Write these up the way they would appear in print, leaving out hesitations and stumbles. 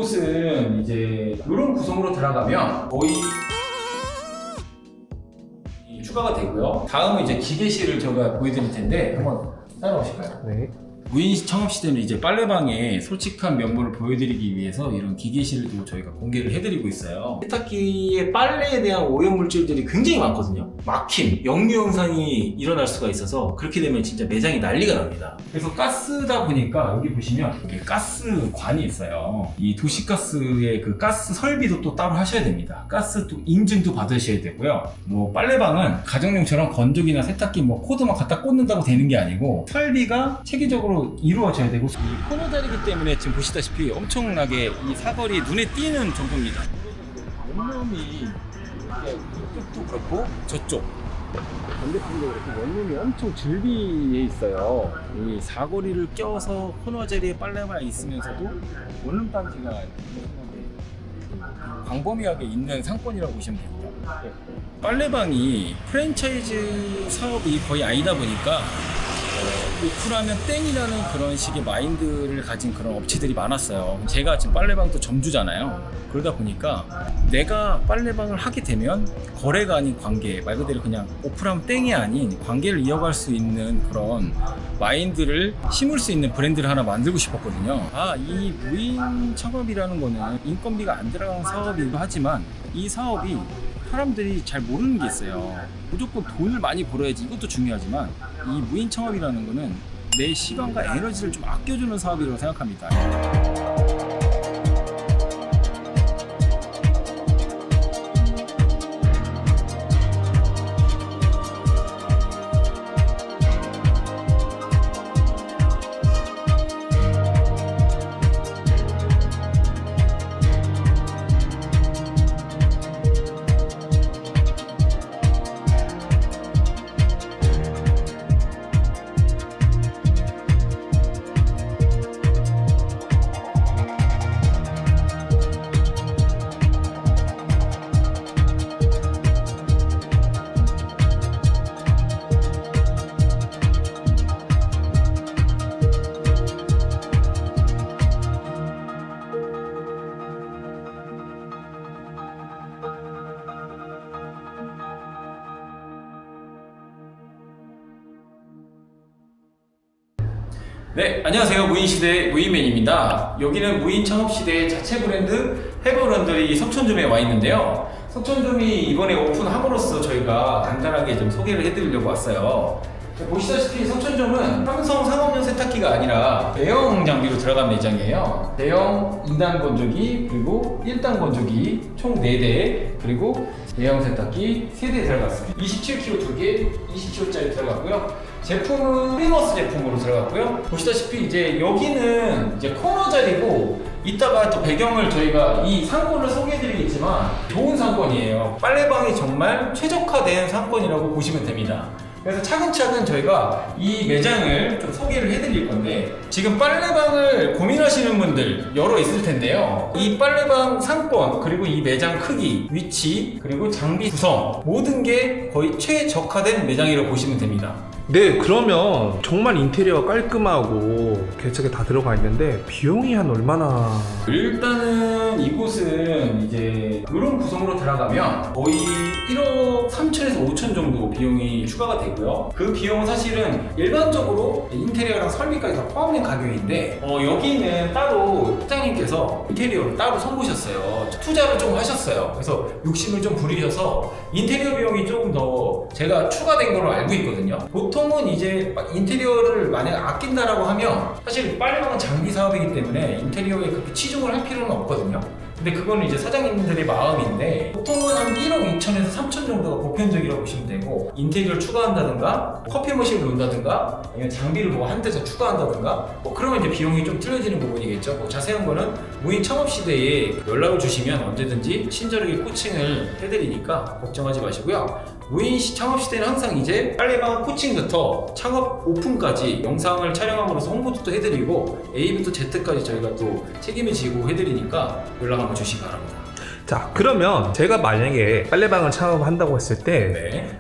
이곳은 이제 이런 구성으로 들어가면 거의 추가가 되고요. 다음은 이제 기계실을 제가 보여드릴 텐데 한번 따라오실까요? 네. 무인 창업 시대는 이제 빨래방의 솔직한 면모를 보여드리기 위해서 이런 기계실도 저희가 공개를 해드리고 있어요. 세탁기의 빨래에 대한 오염 물질들이 굉장히 많거든요. 막힘, 역류 현상이 일어날 수가 있어서 그렇게 되면 진짜 매장이 난리가 납니다. 그래서 가스다 보니까 여기 보시면 이게 가스관이 있어요. 이 도시가스의 그 가스 설비도 또 따로 하셔야 됩니다. 가스 또 인증도 받으셔야 되고요. 뭐 빨래방은 가정용처럼 건조기나 세탁기 뭐 코드만 갖다 꽂는다고 되는 게 아니고 설비가 체계적으로 이루어져야 되고, 이 코너 자리이기 때문에 지금 보시다시피 엄청나게 이 사거리 눈에 띄는 정도입니다. 원룸이 이쪽도 그렇고 저쪽 반대편도 그렇고 원룸이 엄청 즐비해 있어요. 이 사거리를 껴서 코너 자리에 빨래방이 있으면서도 원룸 단지가 광범위하게 있는 상권이라고 보시면 됩니다. 빨래방이 프랜차이즈 사업이 거의 아니다 보니까 오픈하면 땡이라는 그런 식의 마인드를 가진 그런 업체들이 많았어요. 제가 지금 빨래방도 점주잖아요. 그러다 보니까 내가 빨래방을 하게 되면 거래가 아닌 관계, 말 그대로 그냥 오픈하면 땡이 아닌 관계를 이어갈 수 있는 그런 마인드를 심을 수 있는 브랜드를 하나 만들고 싶었거든요. 이 무인 창업이라는 거는 인건비가 안 들어가는 사업이기도 하지만 이 사업이 사람들이 잘 모르는 게 있어요. 무조건 돈을 많이 벌어야지, 이것도 중요하지만 이 무인 창업이라는 거는 내 시간과 에너지를 좀 아껴주는 사업이라고 생각합니다. 네, 안녕하세요. 무인시대 무인맨입니다. 여기는 무인 창업시대의 자체 브랜드 해버런더리 석천점에 와 있는데요. 석천점이 이번에 오픈함으로써 저희가 간단하게 좀 소개를 해드리려고 왔어요. 보시다시피 석천점은 삼성 상업용 세탁기가 아니라 대형 장비로 들어간 매장이에요. 대형 2단 건조기, 그리고 1단 건조기 총 4대, 그리고 대형 세탁기 3대 들어갔습니다. 27kg 2개, 20kg짜리 들어갔고요. 제품은 프리머스 제품으로 들어갔고요. 보시다시피 이제 여기는 이제 코너 자리고, 이따가 또 배경을 저희가 이 상권을 소개해드리겠지만 좋은 상권이에요. 빨래방이 정말 최적화된 상권이라고 보시면 됩니다. 그래서 차근차근 저희가 이 매장을 좀 소개를 해드릴 건데, 지금 빨래방을 고민하시는 분들 여러 있을 텐데요. 이 빨래방 상권, 그리고 이 매장 크기, 위치, 그리고 장비 구성, 모든 게 거의 최적화된 매장이라고 보시면 됩니다. 네, 그러면 정말 인테리어가 깔끔하고 개척에 다 들어가 있는데 비용이 한 얼마나? 일단은 이곳은 이제 이런 구성으로 들어가면 거의 1억 3천에서 5천 정도 비용이 추가가 되고요. 그 비용은 사실은 일반적으로 인테리어랑 설비까지 다 포함된 가격인데, 여기는 따로 사장님께서 인테리어를 따로 선보셨어요. 투자를 좀 하셨어요. 그래서 욕심을 좀 부리셔서 인테리어 비용이 조금 더 제가 추가된 걸로 알고 있거든요. 보통은 이제 인테리어를 만약 아낀다라고 하면 사실 빨래방은 장비 사업이기 때문에 인테리어에 그렇게 치중을 할 필요는 없거든요. 근데 그거는 이제 사장님들의 마음인데, 보통은 한 1억 2천에서 3천 정도가 보편적이라고 보시면 되고, 인테리어를 추가한다든가 커피 머신을 놓는다든가 아니면 장비를 뭐 한 대 더 추가한다든가 그러면 이제 비용이 좀 틀려지는 부분이겠죠. 자세한 거는 무인 창업 시대에 연락을 주시면 언제든지 친절하게 코칭을 해드리니까 걱정하지 마시고요. 무인 창업 시대는 항상 이제 빨래방 코칭부터 창업 오픈까지 영상을 촬영함으로써 홍보도 또 해드리고 A부터 Z까지 저희가 또 책임을 지고 해드리니까 연락 한번 주시기 바랍니다. 자, 그러면 제가 만약에 빨래방을 창업한다고 했을 때 네.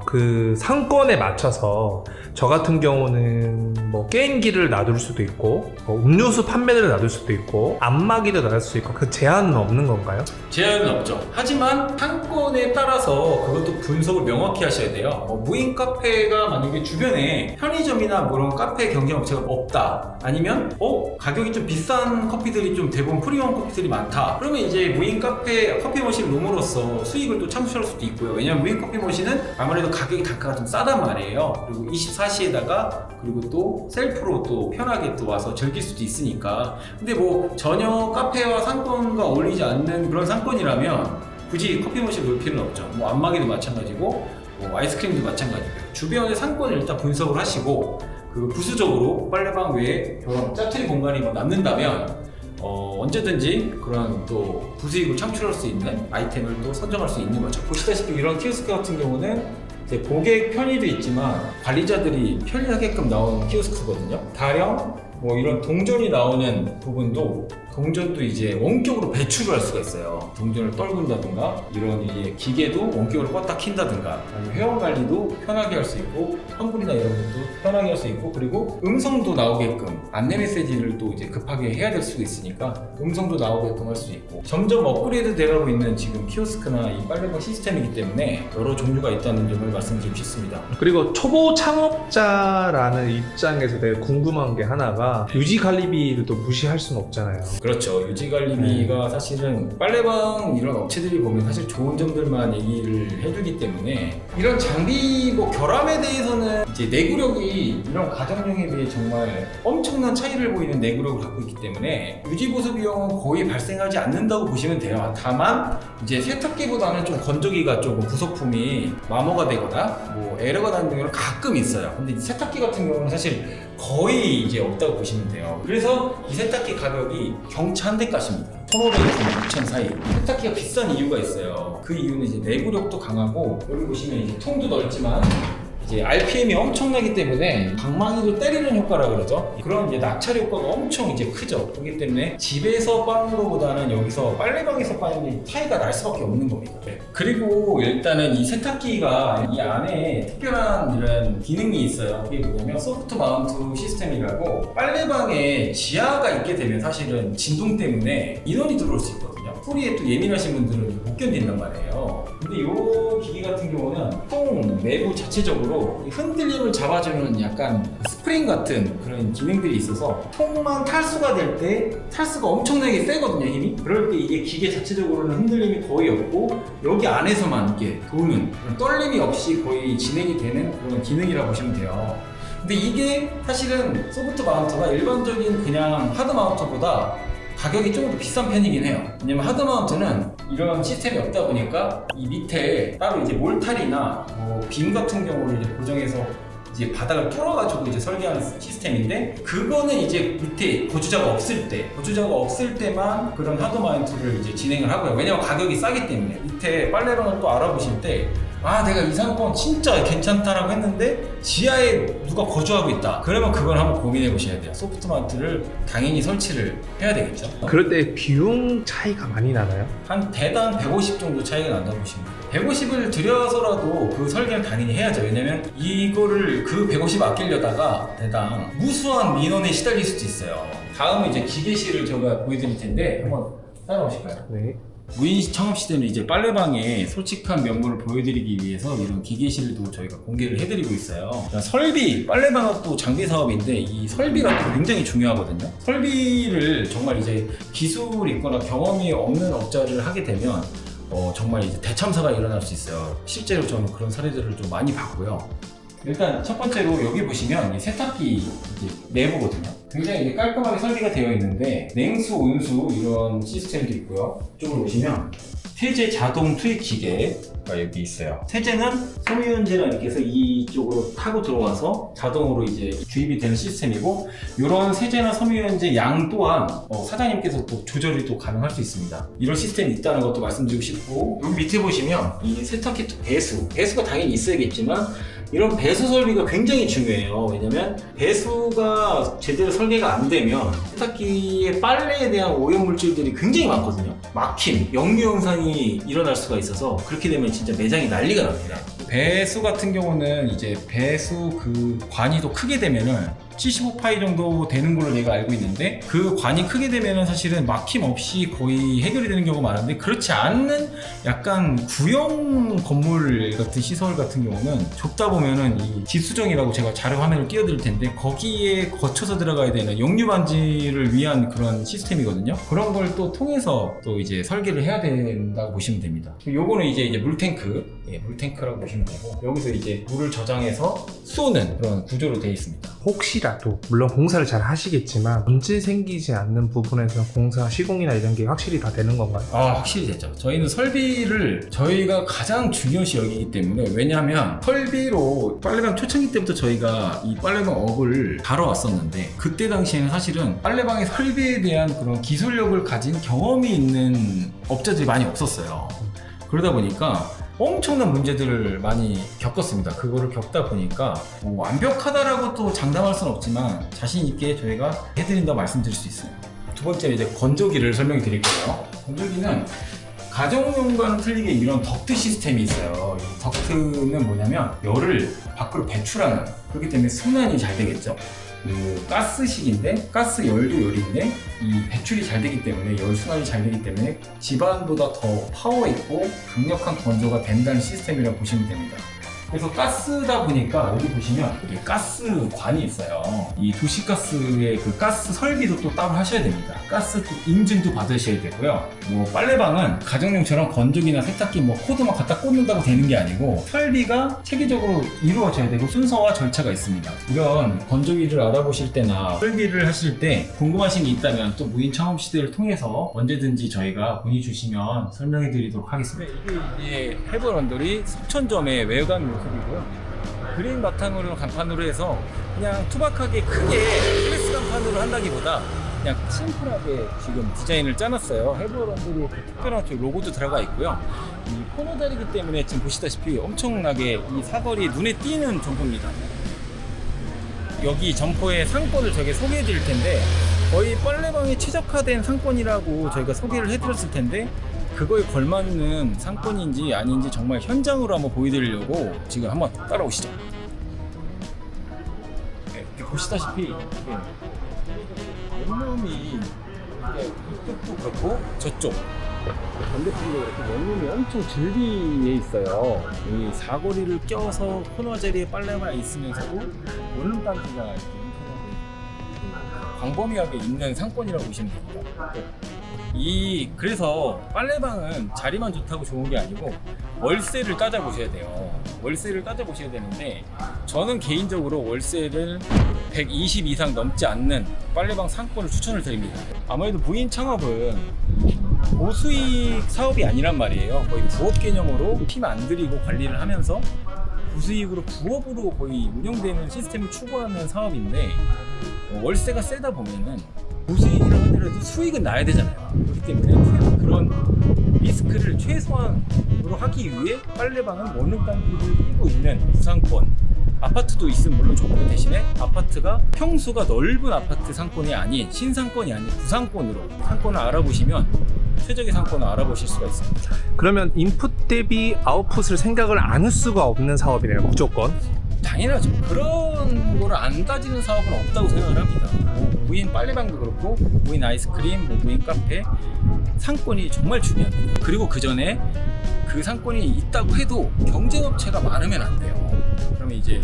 그 상권에 맞춰서 저 같은 경우는 뭐 게임기를 놔둘 수도 있고 음료수 판매를 놔둘 수도 있고 안마기도 놔둘 수 있고 그 제한은 없는 건가요? 제한은 없죠. 하지만 상권에 따라서 그것도 분석을 명확히 하셔야 돼요. 무인 카페가 만약에 주변에 편의점이나 뭐 그런 카페 경쟁업체가 없다. 아니면 가격이 좀 비싼 커피들이 좀 대부분 프리미엄 커피들이 많다. 그러면 이제 무인 카페 커피 머신을 놈으로써 수익을 또 창출할 수도 있고요. 왜냐면 무인 커피 머신은 아무래도 가격이 단가가 좀 싸단 말이에요. 그리고 24시에다가 그리고 또 셀프로 또 편하게 또 와서 즐길 수도 있으니까. 근데 뭐 전혀 카페와 상권과 어울리지 않는 그런 상권이라면 굳이 커피 머신 놓을 필요는 없죠. 뭐 안마기도 마찬가지고 뭐 아이스크림도 마찬가지고요. 주변의 상권을 일단 분석을 하시고 그 부수적으로 빨래방 외에 그런 짜투리 공간이 뭐 남는다면 언제든지 그런 또 부수익을 창출할 수 있는 아이템을 또 선정할 수 있는 거죠. 보시다시피 이런 키오스크 같은 경우는 이제 고객 편의도 있지만 관리자들이 편리하게끔 나오는 키오스크거든요. 가령 뭐 이런 동전이 나오는 부분도 동전도 이제 원격으로 배출을 할 수가 있어요. 동전을 떨군다든가 이런 이제 기계도 원격으로 껐다 킨다든가 아니면 회원 관리도 편하게 할 수 있고 환불이나 이런 것도 편하게 할 수 있고 그리고 음성도 나오게끔 안내 메시지를 또 이제 급하게 해야 될 수도 있으니까 음성도 나오게끔 할 수 있고 점점 업그레이드 돼가고 있는 지금 키오스크나 이 빨래방 시스템이기 때문에 여러 종류가 있다는 점을 말씀드리고 싶습니다. 그리고 초보 창업자라는 입장에서 되게 궁금한 게 하나가 유지 관리비를 또 무시할 수는 없잖아요. 그렇죠. 유지관리비가 사실은 빨래방 이런 업체들이 보면 사실 좋은 점들만 얘기를 해주기 때문에 이런 장비 뭐 결함에 대해서는 이제 내구력이 이런 가정용에 비해 정말 엄청난 차이를 보이는 내구력을 갖고 있기 때문에 유지보수 비용은 거의 발생하지 않는다고 보시면 돼요. 다만 이제 세탁기보다는 좀 건조기가 조금 부속품이 마모가 되거나 뭐 에러가 나는 경우는 가끔 있어요. 근데 세탁기 같은 경우는 사실 거의 이제 없다고 보시면 돼요. 그래서 이 세탁기 가격이 경차 한 대값입니다. 1,500에서 6,000 사이. 세탁기가 비싼 이유가 있어요. 그 이유는 이제 내구력도 강하고 여기 보시면 이제 통도 넓지만 이제 RPM이 엄청나기 때문에 방망이도 때리는 효과라 그러죠. 그런 이제 낙찰 효과가 엄청 이제 크죠. 그렇기 때문에 집에서 빠는 것보다는 여기서 빨래방에서 빠는 게 차이가 날 수밖에 없는 겁니다. 네. 그리고 일단은 이 세탁기가 이 안에 특별한 이런 기능이 있어요. 그게 뭐냐면 소프트 마운트 시스템이라고 빨래방에 지하가 있게 되면 사실은 진동 때문에 인원이 들어올 수 있거든요. 소리에 또 예민하신 분들은 못 견딘단 말이에요. 근데 이 기기 같은 경우는 통 내부 자체적으로 흔들림을 잡아주는 약간 스프링 같은 그런 기능들이 있어서 통만 탈수가 될 때 탈수가 엄청나게 세거든요, 힘이. 그럴 때 이게 기계 자체적으로는 흔들림이 거의 없고 여기 안에서만 이렇게 도는 떨림이 없이 거의 진행이 되는 그런 기능이라고 보시면 돼요. 근데 이게 사실은 소프트 마운트가 일반적인 그냥 하드 마운트보다 가격이 조금 더 비싼 편이긴 해요. 왜냐면 하드 마운트는 이런 시스템이 없다 보니까 이 밑에 따로 이제 몰탈이나 빔 같은 경우를 이제 고정해서 이제 바닥을 뚫어가지고 이제 설계하는 시스템인데 그거는 이제 밑에 거주자가 없을 때만 그런 하드 마운트를 이제 진행을 하고요. 왜냐면 가격이 싸기 때문에 밑에 빨래방을 또 알아보실 때 내가 이 상권 진짜 괜찮다라고 했는데 지하에 누가 거주하고 있다. 그러면 그걸 한번 고민해 보셔야 돼요. 소프트 마운트를 당연히 설치를 해야 되겠죠. 그럴 때 비용 차이가 많이 나나요? 한 대당 150 정도 차이가 난다고 보시면 돼요. 150을 들여서라도 그 설계는 당연히 해야죠. 왜냐면 이거를 그 150 아끼려다가 대당 무수한 민원에 시달릴 수도 있어요. 다음은 이제 기계실을 제가 보여드릴 텐데 한번 따라오실까요? 네. 무인 창업 시대는 이제 빨래방의 솔직한 면모를 보여드리기 위해서 이런 기계실도 저희가 공개를 해드리고 있어요. 설비, 빨래방은 또 장비 사업인데 이 설비가 또 굉장히 중요하거든요. 설비를 정말 이제 기술이 있거나 경험이 없는 업자를 하게 되면 정말 이제 대참사가 일어날 수 있어요. 실제로 저는 그런 사례들을 좀 많이 봤고요. 일단 첫 번째로 여기 보시면 이 세탁기 이제 내부거든요. 굉장히 이게 깔끔하게 설계가 되어 있는데 냉수, 온수 이런 시스템도 있고요. 이쪽으로 보시면 세제 자동 투입 기계가 여기 있어요. 세제는 섬유유연제가 이렇게 해서 이쪽으로 타고 들어와서 자동으로 이제 주입이 되는 시스템이고 이런 세제나 섬유유연제 양 또한 사장님께서 또 조절이 또 가능할 수 있습니다. 이런 시스템이 있다는 것도 말씀드리고 싶고 여기 밑에 보시면 이 세탁기 배수가 당연히 있어야겠지만 이런 배수 설비가 굉장히 중요해요. 왜냐면 배수가 제대로 설계가 안 되면 세탁기의 빨래에 대한 오염 물질들이 굉장히 많거든요. 막힘, 역류 현상이 일어날 수가 있어서 그렇게 되면 진짜 매장이 난리가 납니다. 배수 같은 경우는 이제 배수 그 관이 더 크게 되면은 75파이 정도 되는 걸로 내가 알고 있는데, 그 관이 크게 되면은 사실은 막힘 없이 거의 해결이 되는 경우가 많은데, 그렇지 않는 약간 구형 건물 같은 시설 같은 경우는 좁다 보면은 이 지수정이라고 제가 자료 화면을 띄워드릴 텐데, 거기에 거쳐서 들어가야 되는 역류 반지를 위한 그런 시스템이거든요. 그런 걸 또 통해서 또 이제 설계를 해야 된다고 보시면 됩니다. 요거는 이제 물탱크, 물탱크라고 보시면 되고, 여기서 이제 물을 저장해서 쏘는 그런 구조로 되어 있습니다. 혹시라도 물론 공사를 잘 하시겠지만 문제 생기지 않는 부분에서 공사 시공이나 이런 게 확실히 다 되는 건가요? 확실히 되죠. 저희는 설비를 저희가 가장 중요시 여기기 때문에, 왜냐하면 설비로 빨래방 초창기 때부터 저희가 이 빨래방 업을 다뤄왔었는데, 그때 당시에는 사실은 빨래방의 설비에 대한 그런 기술력을 가진 경험이 있는 업자들이 많이 없었어요. 그러다 보니까 엄청난 문제들을 많이 겪었습니다. 그거를 겪다 보니까 뭐 완벽하다라고 또 장담할 수는 없지만 자신 있게 저희가 해드린다고 말씀드릴 수 있어요. 두 번째 이제 건조기를 설명해 드릴 거예요. 건조기는 가정용과는 틀리게 이런 덕트 시스템이 있어요. 이 덕트는 뭐냐면 열을 밖으로 배출하는, 그렇기 때문에 순환이 잘 되겠죠. 그 가스식인데, 가스 열도 열인데 이 배출이 잘 되기 때문에, 열 순환이 잘 되기 때문에 집안보다 더 파워 있고 강력한 건조가 된다는 시스템이라고 보시면 됩니다. 그래서 가스다 보니까 여기 보시면 이게 가스관이 있어요. 이 도시가스의 그 가스 설비도 또 따로 하셔야 됩니다. 가스 인증도 받으셔야 되고요. 뭐 빨래방은 가정용처럼 건조기나 세탁기 뭐 코드만 갖다 꽂는다고 되는 게 아니고, 설비가 체계적으로 이루어져야 되고 순서와 절차가 있습니다. 이런 건조기를 알아보실 때나 설비를 하실 때 궁금하신 게 있다면 또 무인 창업 시대를 통해서 언제든지 저희가 문의 주시면 설명해 드리도록 하겠습니다. 이게 이제 헤버 런더리 석천점의 외관 모습이고요. 그린 바탕으로 간판으로 해서 그냥 투박하게 크게 플렉스 간판으로 한다기보다 그냥 심플하게 지금 디자인을 짜놨어요. 헤버 런더리의 그 특별한 로고도 들어가 있고요. 이 코너 자리이기 때문에 지금 보시다시피 엄청나게 이 사거리 눈에 띄는 점포입니다. 여기 점포의 상권을 저희가 소개해 드릴 텐데, 거의 빨래방에 최적화된 상권이라고 저희가 소개를 해드렸을 텐데, 그거에 걸맞는 상권인지 아닌지 정말 현장으로 한번 보여드리려고 지금 한번 따라오시죠. 네, 이렇게 보시다시피 원룸이 이쪽도 그렇고 저쪽 반대쪽도 그렇고 원룸이 엄청 즐비에 있어요. 이 사거리를 껴서 코너 자리에 빨래가 있으면서도 원룸 단지가 이렇게 광범위하게 있는 상권이라고 보시면 됩니다. 그래서 빨래방은 자리만 좋다고 좋은 게 아니고 월세를 따져보셔야 돼요. 월세를 따져보셔야 되는데, 저는 개인적으로 월세를 120 이상 넘지 않는 빨래방 상권을 추천을 드립니다. 아무래도 무인 창업은 고수익 사업이 아니란 말이에요. 거의 부업 개념으로 팀 안 들이고 관리를 하면서 고수익으로 부업으로 거의 운영되는 시스템을 추구하는 사업인데, 월세가 세다 보면은 고수익이라고 하더라도 수익은 나야 되잖아요. 그렇기 때문에 그런 리스크를 최소한으로 하기 위해 빨래방은 원룸 단지를 끼고 있는 구상권, 아파트도 있으면 물론 좋고요. 대신에 아파트가 평수가 넓은 아파트 상권이 아닌, 신상권이 아닌 구상권으로 상권을 알아보시면 최적의 상권을 알아보실 수가 있습니다. 그러면 인풋 대비 아웃풋을 생각을 안 할 수가 없는 사업이네요, 무조건. 당연하죠. 그런 거를 안 따지는 사업은 없다고 생각을 합니다. 무인 빨래방도 그렇고, 무인 아이스크림, 무인 카페, 상권이 정말 중요합니다. 그리고 그 전에 그 상권이 있다고 해도 경쟁업체가 많으면 안 돼요. 그러면 이제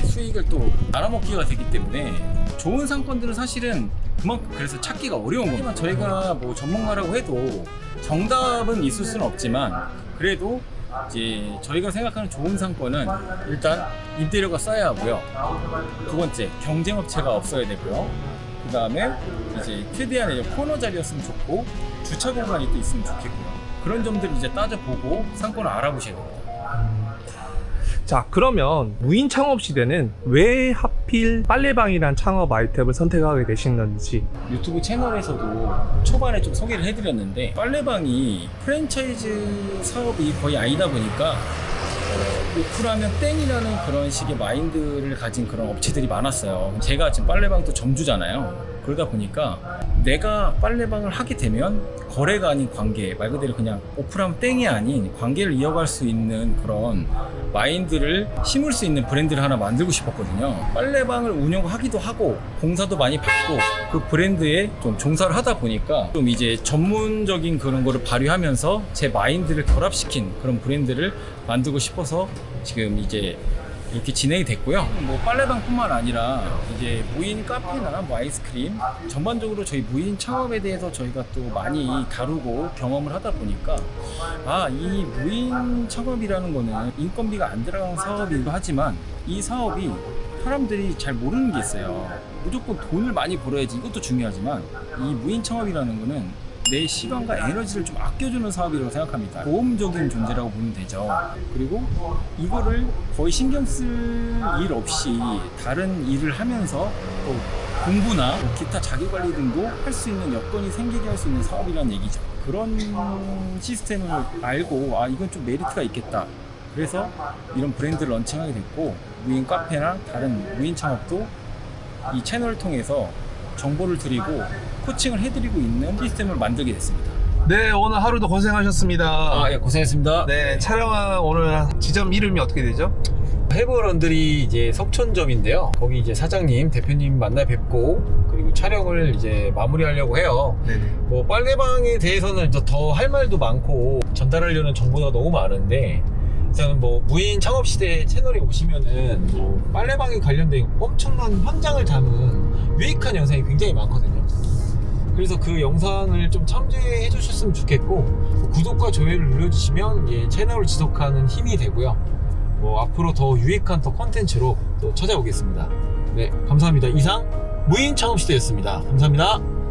수익을 또 나눠먹기가 되기 때문에, 좋은 상권들은 사실은 그만큼 그래서 찾기가 어려운 겁니다. 저희가 뭐 전문가라고 해도 정답은 있을 수는 없지만, 그래도 이제 저희가 생각하는 좋은 상권은 일단 인테리어가 쌓여야 하고요. 두 번째, 경쟁업체가 없어야 되고요. 그 다음에 이제 최대한 이제 코너 자리였으면 좋고, 주차 공간이 또 있으면 좋겠고요. 그런 점들을 이제 따져보고 상권을 알아보셔야 됩니다. 자, 그러면 무인 창업 시대는 왜 하필 빨래방이란 창업 아이템을 선택하게 되신 건지. 유튜브 채널에서도 초반에 좀 소개를 해드렸는데, 빨래방이 프랜차이즈 사업이 거의 아니다 보니까 오프라면 땡이라는 그런 식의 마인드를 가진 그런 업체들이 많았어요. 제가 지금 빨래방도 점주잖아요. 그러다 보니까 내가 빨래방을 하게 되면 거래가 아닌 관계, 말 그대로 그냥 오프라면 땡이 아닌 관계를 이어갈 수 있는 그런 마인드를 심을 수 있는 브랜드를 하나 만들고 싶었거든요. 빨래방을 운영하기도 하고 공사도 많이 받고 그 브랜드에 좀 종사를 하다 보니까 좀 이제 전문적인 그런 거를 발휘하면서 제 마인드를 결합시킨 그런 브랜드를 만들고 싶어서 지금 이제 이렇게 진행이 됐고요. 뭐 빨래방뿐만 아니라 이제 무인 카페나 뭐 아이스크림 전반적으로 저희 무인 창업에 대해서 저희가 또 많이 다루고 경험을 하다 보니까 이 무인 창업이라는 거는 인건비가 안 들어간 사업이기도 하지만 이 사업이 사람들이 잘 모르는 게 있어요. 무조건 돈을 많이 벌어야지 이것도 중요하지만 이 무인 창업이라는 거는 내 시간과 에너지를 좀 아껴주는 사업이라고 생각합니다. 보험적인 존재라고 보면 되죠. 그리고 이거를 거의 신경 쓸 일 없이 다른 일을 하면서 또 공부나 기타 자기관리 등도 할 수 있는 여건이 생기게 할 수 있는 사업이라는 얘기죠. 그런 시스템을 알고 이건 좀 메리트가 있겠다. 그래서 이런 브랜드를 런칭하게 됐고 무인 카페나 다른 무인 창업도 이 채널을 통해서 정보를 드리고 코칭을 해드리고 있는 시스템을 만들게 됐습니다. 네, 오늘 하루도 고생하셨습니다. 예, 고생했습니다. 네, 촬영한 오늘 지점 이름이 어떻게 되죠? 해브런들이 이제 석촌점인데요. 거기 이제 사장님, 대표님 만나 뵙고 그리고 촬영을 이제 마무리하려고 해요. 네네. 뭐 빨래방에 대해서는 더 할 말도 많고 전달하려는 정보가 너무 많은데 일단 뭐 무인 창업 시대 채널에 오시면은 뭐 빨래방에 관련된 엄청난 현장을 담은 유익한 영상이 굉장히 많거든요. 그래서 그 영상을 좀 참조해 주셨으면 좋겠고 구독과 좋아요를 눌러주시면 예, 채널을 지속하는 힘이 되고요. 뭐 앞으로 더 유익한 더 콘텐츠로 또 찾아오겠습니다. 네, 감사합니다. 이상 무인 창업 시대였습니다. 감사합니다.